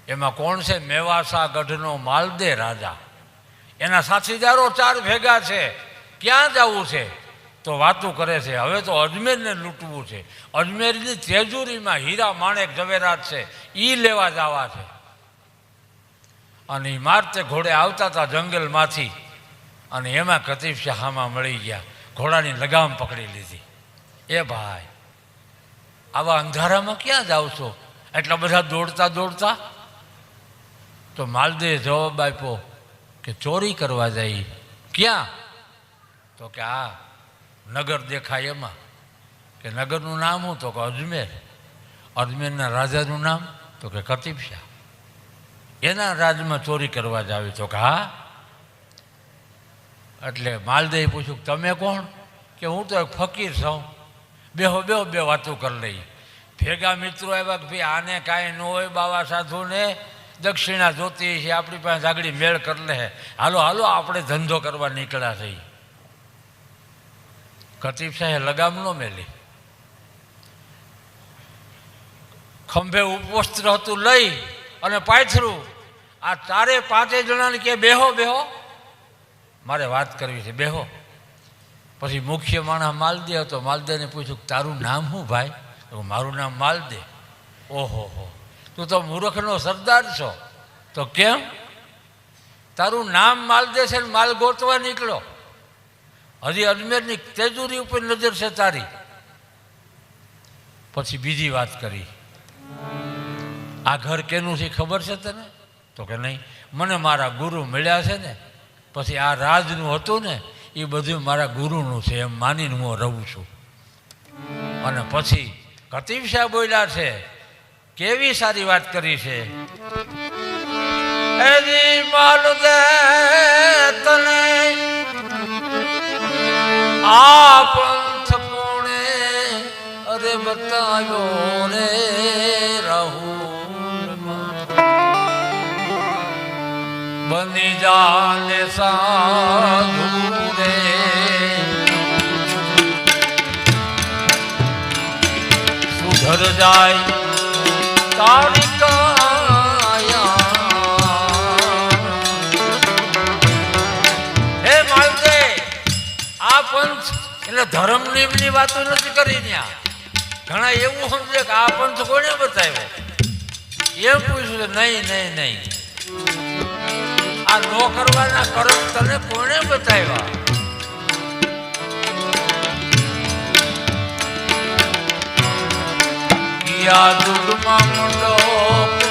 એમાં કોણ છે? મેવાસા ગઢનો માલદે રાજા, એના સાથીદારો 4 ભેગા છે. ક્યાં જવું છે? તો વાતું કરે છે હવે તો અજમેરને લૂંટવું છે, અજમેરની ત્રેજુરીમાં હીરા માણેક ઝવેરાત છે, એ લેવા જવા છે. અને એ મારતે ઘોડે આવતા હતા જંગલમાંથી, અને એમાં કતીફ શાહમાં મળી ગયા, ઘોડાની લગામ પકડી લીધી. એ ભાઈ, આવા અંધારામાં ક્યાં જાવ છો એટલા બધા દોડતા દોડતા? તો માલદેવે જવાબ આપ્યો કે ચોરી કરવા જાય. ક્યાં? તો કે આ નગર દેખાય એમાં. કે નગરનું નામ શું? તો કે અજમેર. અજમેરના રાજાનું નામ? તો કે કતીફ શાહ. એના રાજમાં ચોરી કરવા જ આવી. તો કે હા. એટલે માલદેવે પૂછ્યું તમે કોણ? કે હું તો એક ફકીર છું. બેહો બેહો, બે વાતો કરી લઈ. ભેગા મિત્રો આવ્યા કે ભાઈ આને કાંઈ ન હોય, બાવા સાધુને દક્ષિણા જોતી છે, આપણી પાસે જાગડી મેળ કરી લે, હાલો હાલો આપણે ધંધો કરવા નીકળ્યા છીએ. કતીફ શાહે લગામ ન મેલી, ખંભે ઉપવસ્ત્ર હતું લઈ અને પાથરું. આ 4-5 જણાને કે બેહો બેહો, મારે વાત કરવી છે, બેહો. પછી મુખ્ય માણસ માલદે હતો. માલદેને પૂછ્યું તારું નામ શું ભાઈ? તો મારું નામ માલદે. ઓહો હો, તું તો મૂર્ખનો સરદાર છો. તો કેમ? તારું નામ માલદે છે ને માલ ગોતવા નીકળો? હજી અજમેરની તેજુરી ઉપર નજર છે તારી. પછી બીજી વાત કરી, આ ઘર કેનું છે ખબર છે તને? તો કે નહીં. મને મારા ગુરુ મળ્યા છે ને, પછી આ રાજનું હતું ને એ બધું મારા ગુરુનું છે એમ માનીને હું રહું છું. અને પછી કતીફ શાહ બોલ્યા છે, કેવી સારી વાત કરી છે. એની માલદે તને આ પંથ કોણે અરે બતાવ્યો રે રાહુલ, બની જાને સાધુ રે, સુધર જાય તારી કાયા. હે માલદે, આ પંથ એટલે ધર્મ નિયમની વાતો નથી કરી. ત્યાં ઘણા એવું સમજે કે આ પંથ કોને બતાવ્યો, એમ પૂછ્યું. નહીં નહીં નહીં, આ નો કરવાના કર્મ તને કોને બતાવ્યા? યા દુર્ગમાં મુંડો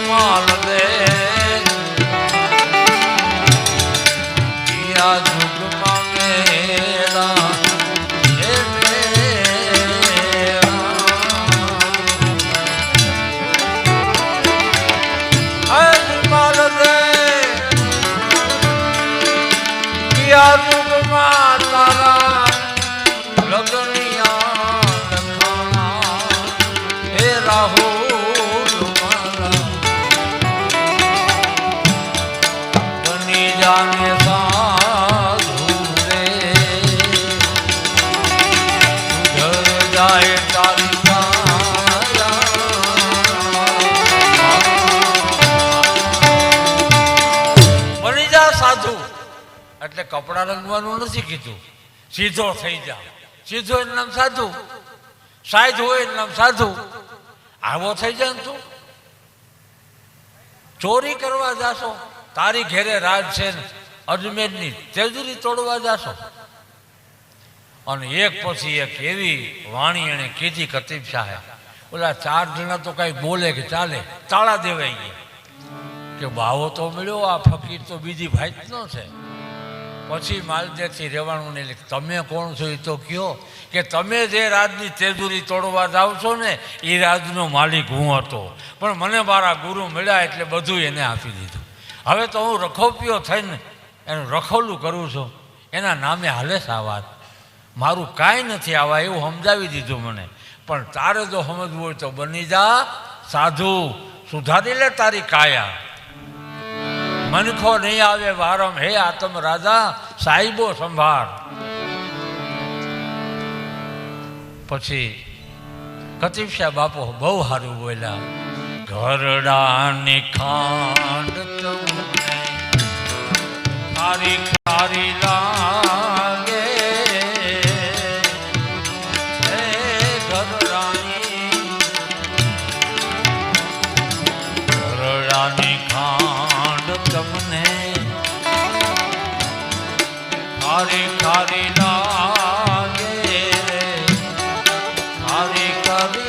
માલદે, યા દુર્ગમાં મેરા હે મેરા, હજ માલદે યા દુર્ગમાં તારા લગનિયા લખાણા હે રાહુલ મારા, બની જાને સાધુ રે, સુધર જાય તારી કાયા. બની જા સાધુ એટલે કપડાં રંગવાનું નથી કીધું, સીધો થઈ જા. સીધો એનું નામ સાધુ, સાધ હોય એનું નામ સાધુ. આવો થઈ જાય ને તું ચોરી કરવા જાશો, તારી ઘેરે રાજ છે ને અજમેરની તેજુરી તોડવા જાશો. અને એક પછી એક એવી વાણી એને કીધી કતીફ શાહે. ઓલા 4 જણા તો કઈ બોલે કે ચાલે, તાળા દેવાઈ ગયા કે બાવો તો મળ્યો, આ ફકીર તો બીજી ભાઈ નો છે. પછી માલદેથી રહેવાનું નહીં. તમે કોણ છો એ તો કયો, કે તમે જે રાજની તેજુરી તોડવા જાઓ છો ને એ રાજનો માલિક હું હતો, પણ મને મારા ગુરુ મળ્યા એટલે બધું એને આપી દીધું. હવે તો હું રખોપિયો થઈને એનું રખોલું કરું છું, એના નામે હાલે છે આ વાત. મારું કાંઈ નથી આવા એવું સમજાવી દીધું મને. પણ તારે જો સમજવું હોય તો બની જા સાધુ, સુધારી લે તારી કાયા. મનખો નહીં આવે વારમ, હે આતમ રાજા સાહેબો સંભાળ. પછી કતીફ શાહ બાપો બહુ સારું બોલ્યા, ઘરડાની ખાંડ તમને ખારી ખારી લાગે હે ઘરડાની ખાંડ તમને ખારી ખારી લાગે ખારી ખારી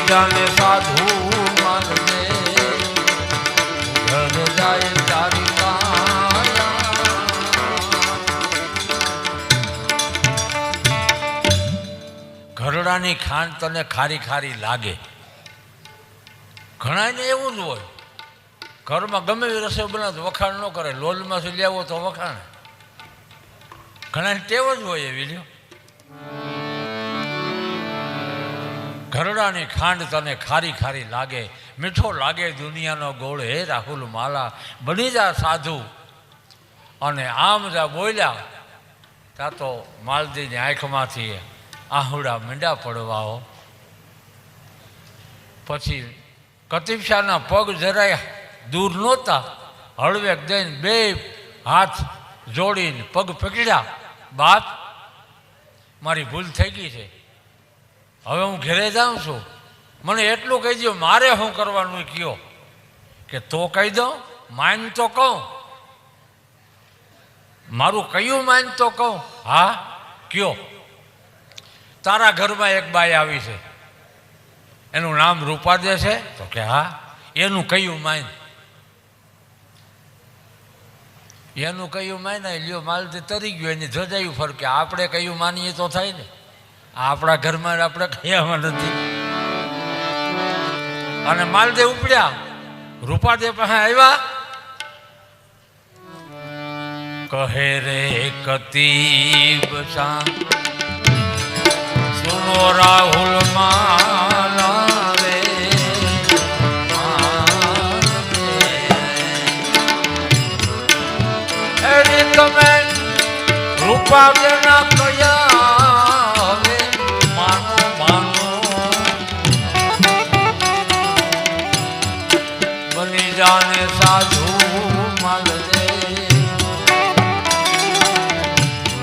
જાને સાધુ માનને ઘર જાય તારી ઘરડાની ખાંડ તને ખારી ખારી લાગે. ઘણાને એવું જ હોય, ઘરમાં ગમે એવી રસોઈ બનાવે વખાણ ન કરે, લોલમાંથી લેવો તો વખાણ. ઘણાની ટેવ જ હોય એવી લ્યો. ઘરડાની ખાંડ તને ખારી ખારી લાગે, મીઠો લાગે દુનિયાનો ગોળ હે રાહુલ માલા. બની જા સાધુ અને આમ જા બોલ્યા ત્યાં તો માલદીની આંખમાંથી આહુડા મીંડા પડવાઓ. પછી કતીબશાહના પગ જરાય દૂર નહોતા, હળવેક દઈને બે હાથ જોડીને પગ પકડ્યા. બાપ મારી ભૂલ થઈ ગઈ છે, હવે હું ઘરે જાઉં છું, મને એટલું કહી દો મારે શું કરવાનું કયો. કે તો કહી દો, માન તો કહું, મારું કયું માન તો કહું. હા કયો. તારા ઘરમાં એક બાઈ આવી છે, એનું નામ રૂપાદે છે. તો કે હા, એનું કયું માન, એનું કયું માન લ્યો માલથી તરી ગયો, એની ધજાયું ફરકે. આપણે કયું માનીએ તો થાય ને, આપણા ઘરમાં આપણે કયામાં નથી. અને માલદેવ ઉપડ્યા, રૂપાદેવ પાસે આવ્યા. કહે રે કતીબ શાહ સુનો રાહુલ માલા રે એરી તમે રૂપાદેવના કયા જાને સાધુ માલદે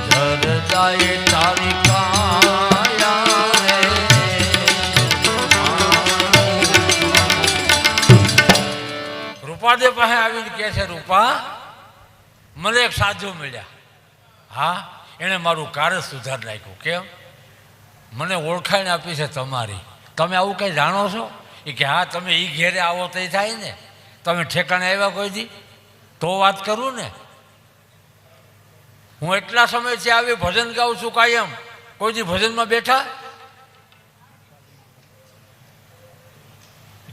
ઘર જાય તારી કાયા રે. રૂપાદેવ પાસે આવીને કહે છે, રૂપા મને એક સાધુ મળ્યા. હા, એણે મારું કાર્ય સુધાર નાખ્યું. કેમ? મને ઓળખાણ આપી છે તમારી. તમે આવું કંઈ જાણો છો? એ કે હા, તમે એ ઘેરે આવો તો થાય ને, તમે ઠેકાણે આવ્યા કોઈ દી તો વાત કરું ને. હું એટલા સમયથી આવી ભજન ગાઉં છું કાયમ, કોઈ દી ભજનમાં બેઠા?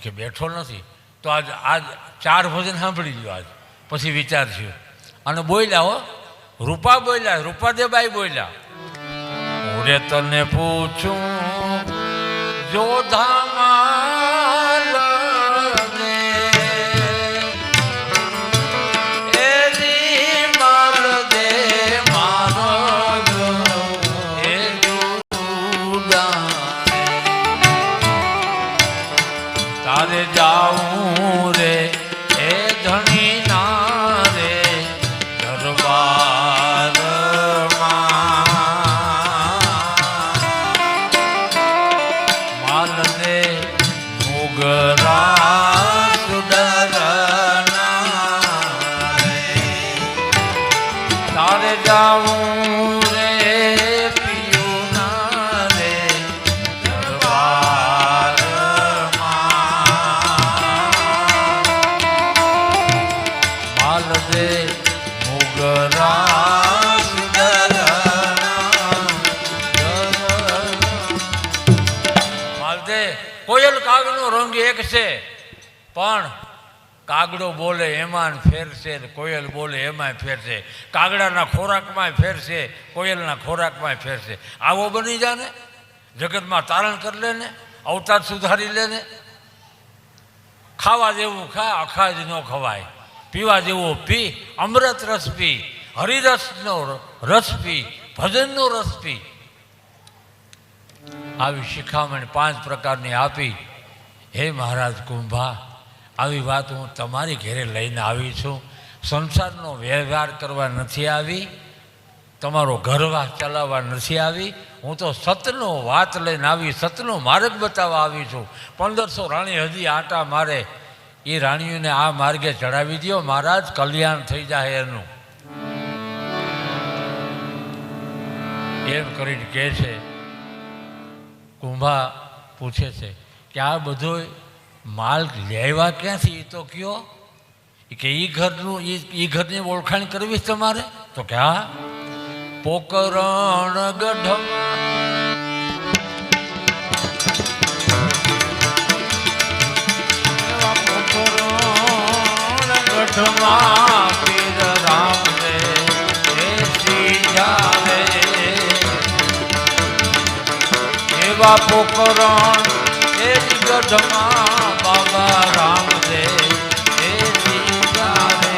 કે બેઠો નથી. તો આજ 4 ભજન સાંભળી લ્યો આજ, પછી વિચારશું. અને બોલ્યા હો, રૂપા બોલ્યા, રૂપાદેબાઈ બોલ્યા. ઓરે તને પૂછું જોધામાં જાઉં રે એ ધણી ના રે દરબારમાં માલ દે કોયલ કાગનો રંગ એક છે, પણ કાગડો બોલે એમાં ફેર છે ને કોયલ બોલે એમાંય ફેર છે. કાગડાના ખોરાકમાંય ફેર છે, કોયલના ખોરાકમાંય ફેર છે. આવો બની જા ને, જગતમાં તારણ કરી લે ને, અવતાર સુધારી લે ને. ખાવા જેવું ખા, અખાજ ન ખવાય. પીવા જેવું પી, અમૃત રસ પી, હરિરસનો રસ પી, ભજનનો રસ પી. આવી શિખામણ 5 પ્રકારની આપી. હે મહારાજ કુંભા, આવી વાત હું તમારી ઘેરે લઈને આવી છું. સંસારનો વ્યવહાર કરવા નથી આવી, તમારો ઘરવાસ ચલાવવા નથી આવી. હું તો સતનો વાત લઈને આવી, સતનો માર્ગ બતાવવા આવી છું. 1500 રાણી હજી આટા મારે, એ રાણીઓને આ માર્ગે ચડાવી દો મહારાજ, કલ્યાણ થઈ જાય એનું. એમ કરીને કહે છે. કુંભા પૂછે છે કે આ બધો માલ લેવા ક્યાંથી, એ તો કયો. કે એ ઘરનું એ ઘરની ઓળખાણ કરવી તમારે? તો કે હા, પોકરણ ગઢમાં ગઢમાં પીર રામ રે સીધા રે, એવા પોકરણ એ ગઢમાં બાબા રામ રે સીધા રે.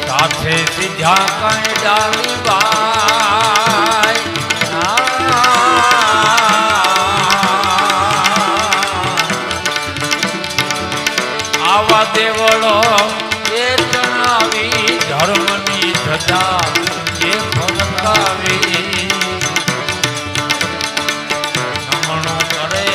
સાથે સીધા કઈ ડાલી ભાઈ, આવા દેવળો એ જણાવી, ધર્મની ધજા એ ફરકાવી. નમણું કરે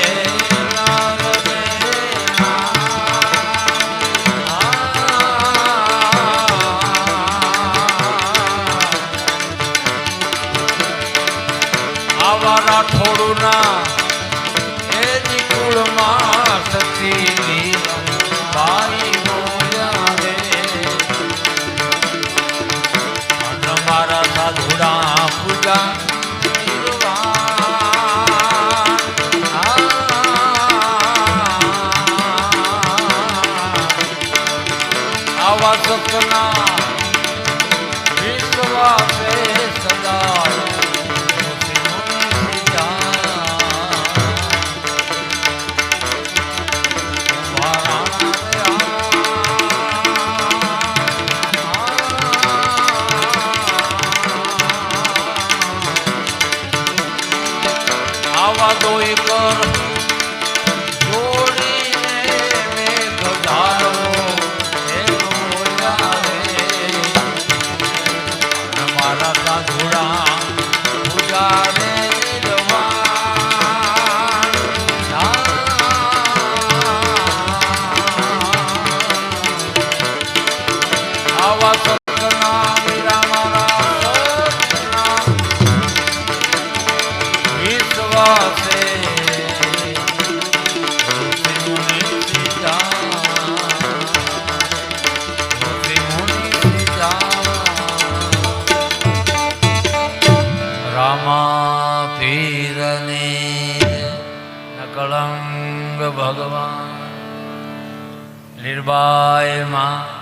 આવા રાઠોડું ના એ નિકુળમાં સતી બાઈ બોલ્યા રે. મારા સાધુડા પૂજા આવા સપના વિશ્વાસે સદા આવા દોઈ કર જોડીને મેઘ ધારો એ બોલ્યા રે. મારા સાધુડા પૂજા રે નિર્વાણ. આવા સત્ના વીરા મારા સત્ના વિશ્વાસે રામા પીરની નકળંગ ભગવાન લીરબાઈ માં